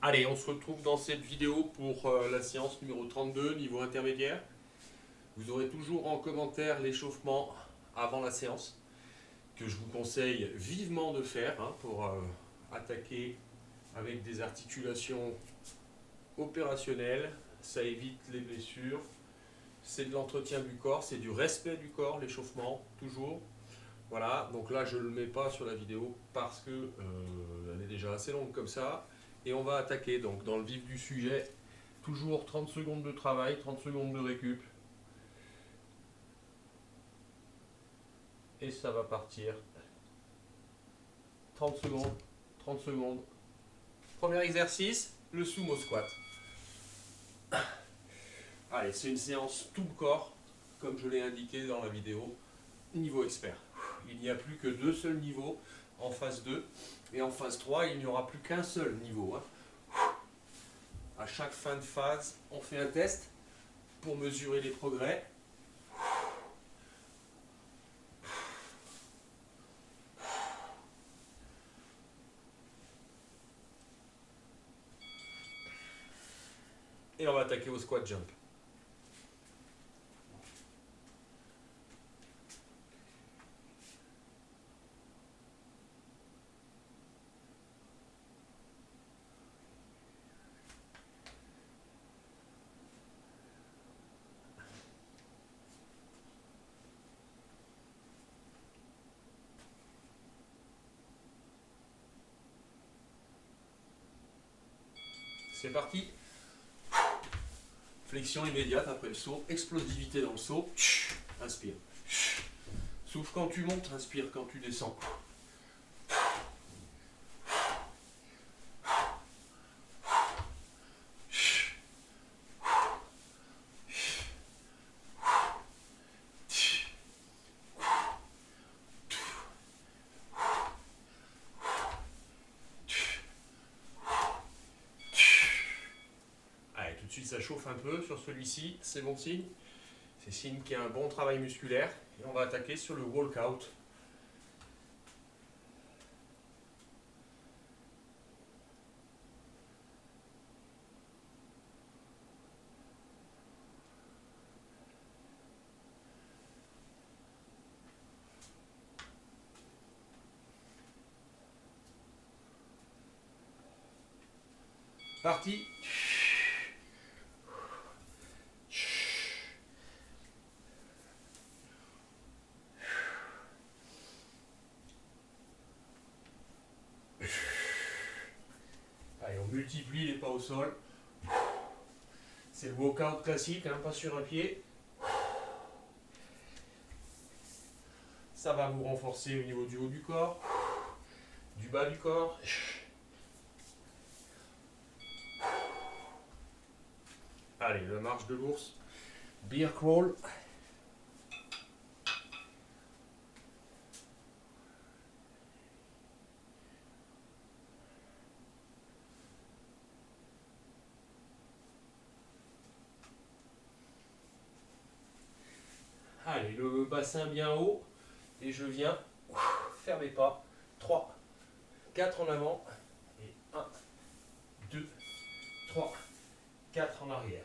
Allez, on se retrouve dans cette vidéo pour la séance numéro 32, niveau intermédiaire. Vous aurez toujours en commentaire l'échauffement avant la séance, que je vous conseille vivement de faire pour attaquer avec des articulations opérationnelles. Ça évite les blessures. C'est de l'entretien du corps, c'est du respect du corps, l'échauffement, toujours. Voilà, donc là je ne le mets pas sur la vidéo parce que elle est déjà assez longue comme ça. Et on va attaquer donc dans le vif du sujet. Toujours 30 secondes de travail, 30 secondes de récup. Et ça va partir. 30 secondes, 30 secondes. Premier exercice, le sumo squat. Allez, c'est une séance tout le corps, comme je l'ai indiqué dans la vidéo, niveau expert. Il n'y a plus que deux seuls niveaux en phase 2. Et en phase 3, il n'y aura plus qu'un seul niveau. À chaque fin de phase, on fait un test pour mesurer les progrès. Et on va attaquer au squat jump. C'est parti. Flexion immédiate après le saut, explosivité dans le saut. Inspire. Souffle quand tu montes, inspire quand tu descends. Allez, tout de suite ça chauffe un peu sur celui-ci, c'est bon signe. C'est signe qu'il y a un bon travail musculaire. Et on va attaquer sur le walkout. Parti. Allez, on multiplie les pas au sol. C'est le walkout classique, pas sur un pied. Ça va vous renforcer au niveau du haut du corps, du bas du corps. Allez, la marche de l'ours. Bear crawl. Allez, le bassin bien haut. Et je viens faire mes pas. 3, 4 en avant. Et 1, 2, 3, 4 en arrière.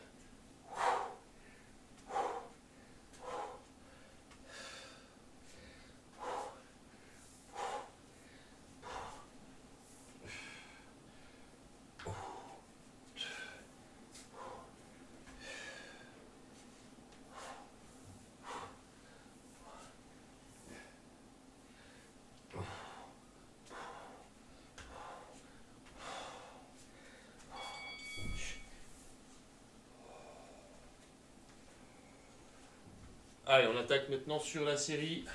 Allez, on attaque maintenant sur la série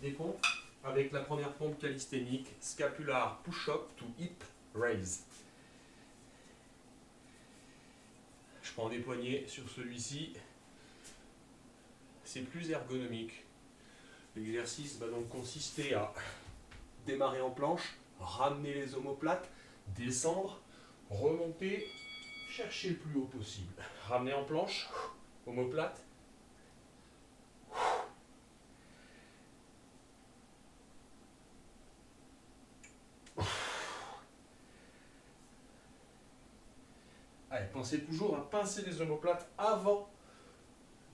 des pompes avec la première pompe calisthénique, scapular push-up to hip raise. Je prends des poignets sur celui-ci. C'est plus ergonomique. L'exercice va donc consister à démarrer en planche, ramener les omoplates, descendre, remonter, chercher le plus haut possible. Ramener en planche, omoplate. Allez, pensez toujours à pincer les omoplates avant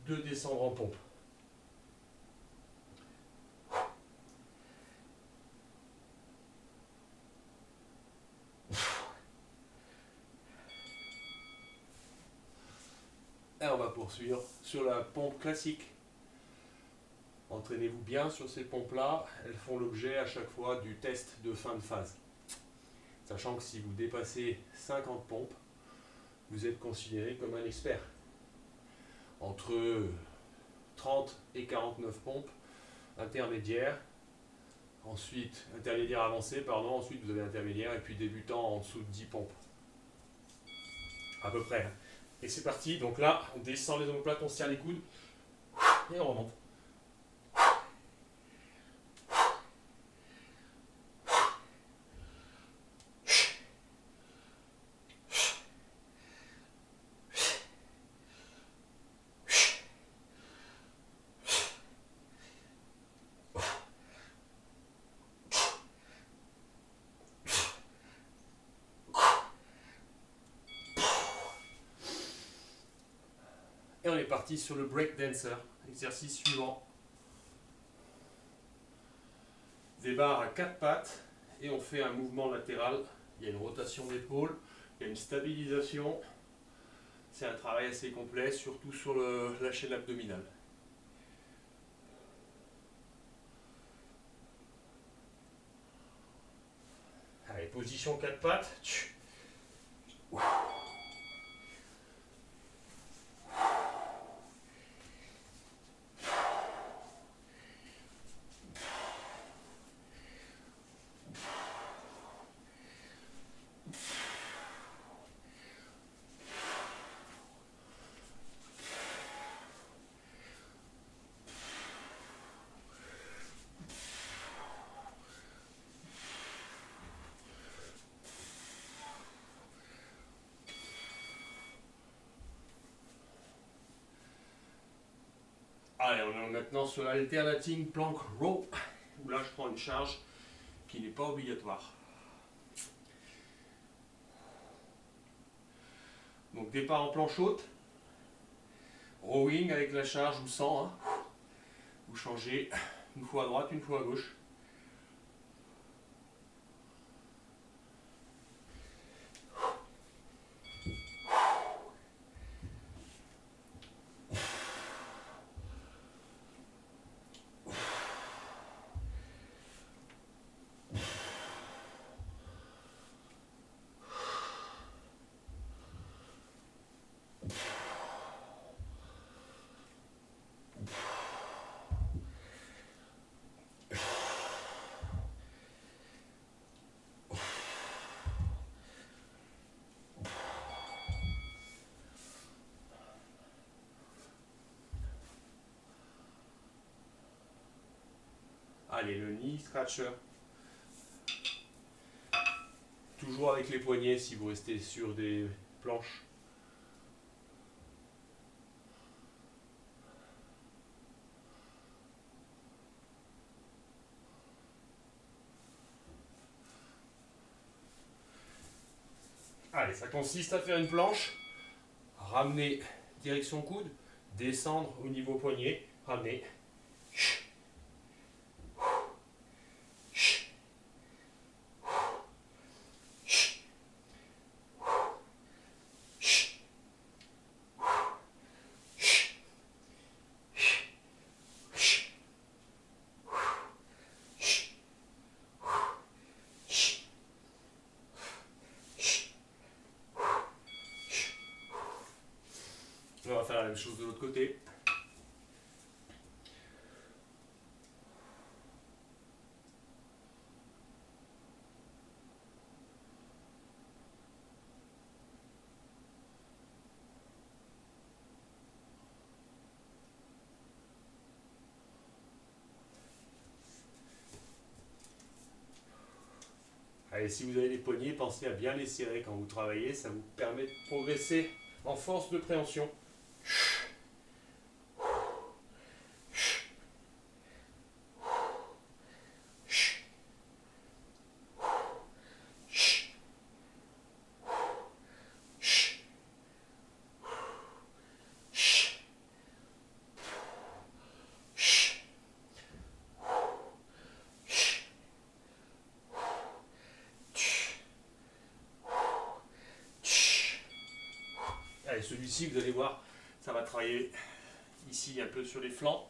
de descendre en pompe. Et on va poursuivre sur la pompe classique. Entraînez-vous bien sur ces pompes-là. Elles font l'objet à chaque fois du test de fin de phase. Sachant que si vous dépassez 50 pompes, vous êtes considéré comme un expert. Entre 30 et 49 pompes intermédiaires. Ensuite, intermédiaire avancé, pardon. Ensuite, vous avez intermédiaire et puis débutant en dessous de 10 pompes. À peu près. Et c'est parti. Donc là, on descend les omoplates, on se tire les coudes et on remonte. Et on est parti sur le break dancer, exercice suivant. Des barres à 4 pattes et on fait un mouvement latéral. Il y a une rotation d'épaule, il y a une stabilisation. C'est un travail assez complet, surtout sur la chaîne abdominale. Allez, position 4 pattes. Allez, on est maintenant sur l'alternating plank row, où là je prends une charge qui n'est pas obligatoire. Donc départ en planche haute, rowing avec la charge ou sans, hein. Vous changez une fois à droite, une fois à gauche. Allez, le knee scratcher. Toujours avec les poignets si vous restez sur des planches. Allez, ça consiste à faire une planche, ramener direction coude, descendre au niveau poignet, ramener. On va faire la même chose de l'autre côté. Allez, si vous avez des poignets, pensez à bien les serrer quand vous travaillez, ça vous permet de progresser en force de préhension. Allez, celui-ci, vous allez voir, ça va travailler ici un peu sur les flancs,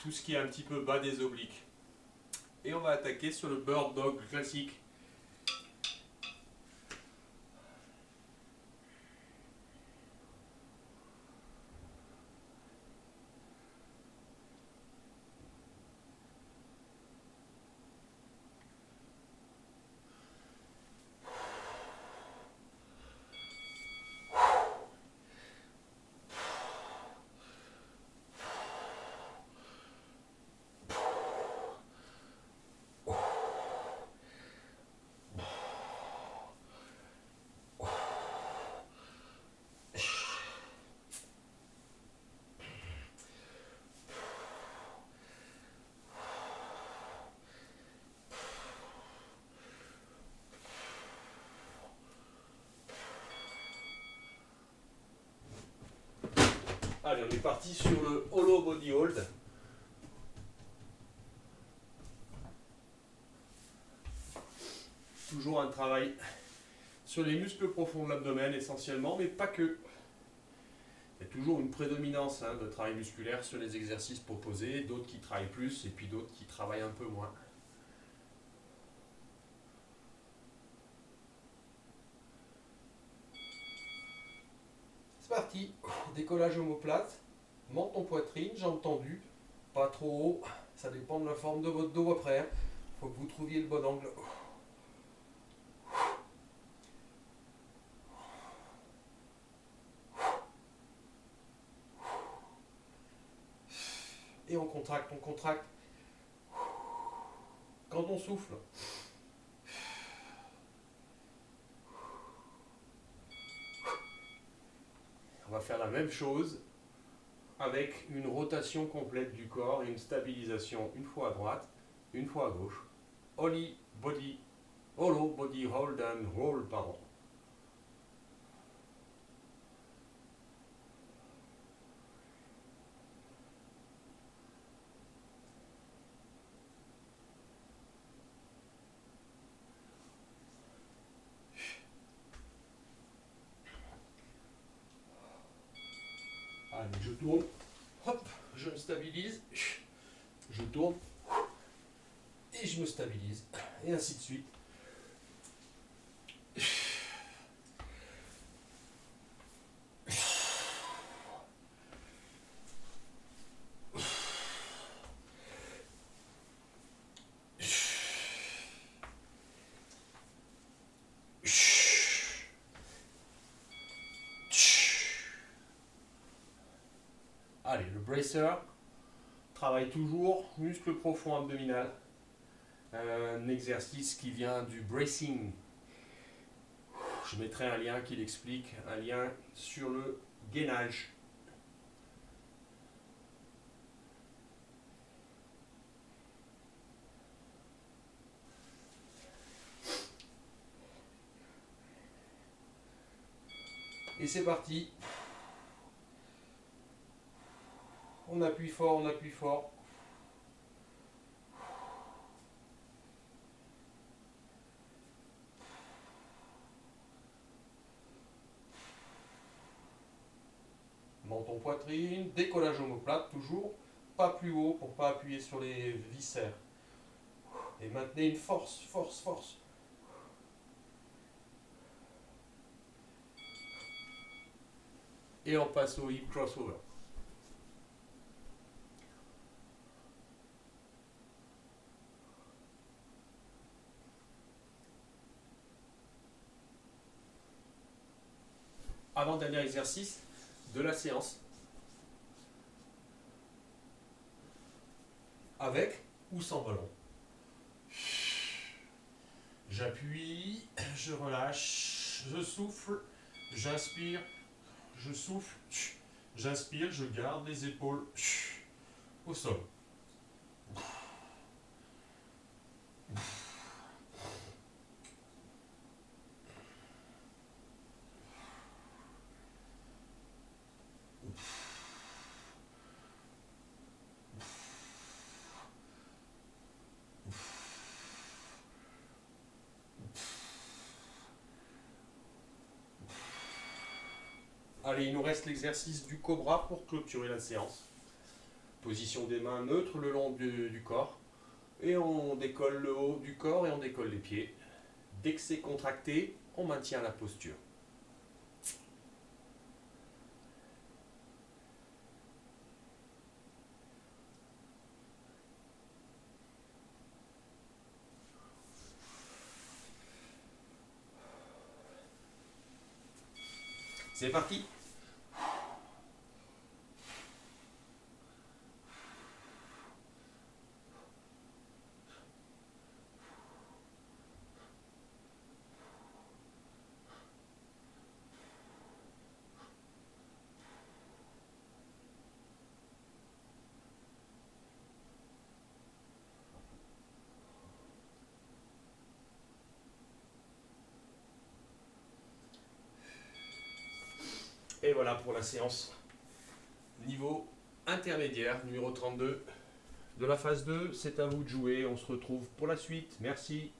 tout ce qui est un petit peu bas des obliques. Et on va attaquer sur le bird dog classique. Allez, on est parti sur le hollow body hold. Toujours un travail sur les muscles profonds de l'abdomen essentiellement, mais pas que. Il y a toujours une prédominance de travail musculaire sur les exercices proposés, d'autres qui travaillent plus et puis d'autres qui travaillent un peu moins. C'est parti, décollage omoplate, menton poitrine, jambes tendues, pas trop haut, ça dépend de la forme de votre dos après. Il faut que vous trouviez le bon angle. Et on contracte, on contracte. Quand on souffle. On va faire la même chose avec une rotation complète du corps et une stabilisation une fois à droite, une fois à gauche. Hollow body hold and roll, pardon. Allez, je tourne, hop, je me stabilise, je tourne, et je me stabilise, et ainsi de suite. Allez, le bracer travaille toujours, muscle profond abdominal. Un exercice qui vient du bracing. Je mettrai un lien qui l'explique, un lien sur le gainage. Et c'est parti. On appuie fort, on appuie fort. Menton poitrine, décollage omoplate toujours, pas plus haut pour pas appuyer sur les viscères. Et maintenez une force, force, force. Et on passe au hip crossover. Avant-dernier exercice de la séance. Avec ou sans ballon. J'appuie, je relâche, je souffle, j'inspire, je souffle, j'inspire, je garde les épaules au sol. Allez, il nous reste l'exercice du cobra pour clôturer la séance. Position des mains neutres le long du corps. Et on décolle le haut du corps et on décolle les pieds. Dès que c'est contracté, on maintient la posture. C'est parti! Et voilà pour la séance niveau intermédiaire, numéro 32 de la phase 2. C'est à vous de jouer. On se retrouve pour la suite. Merci.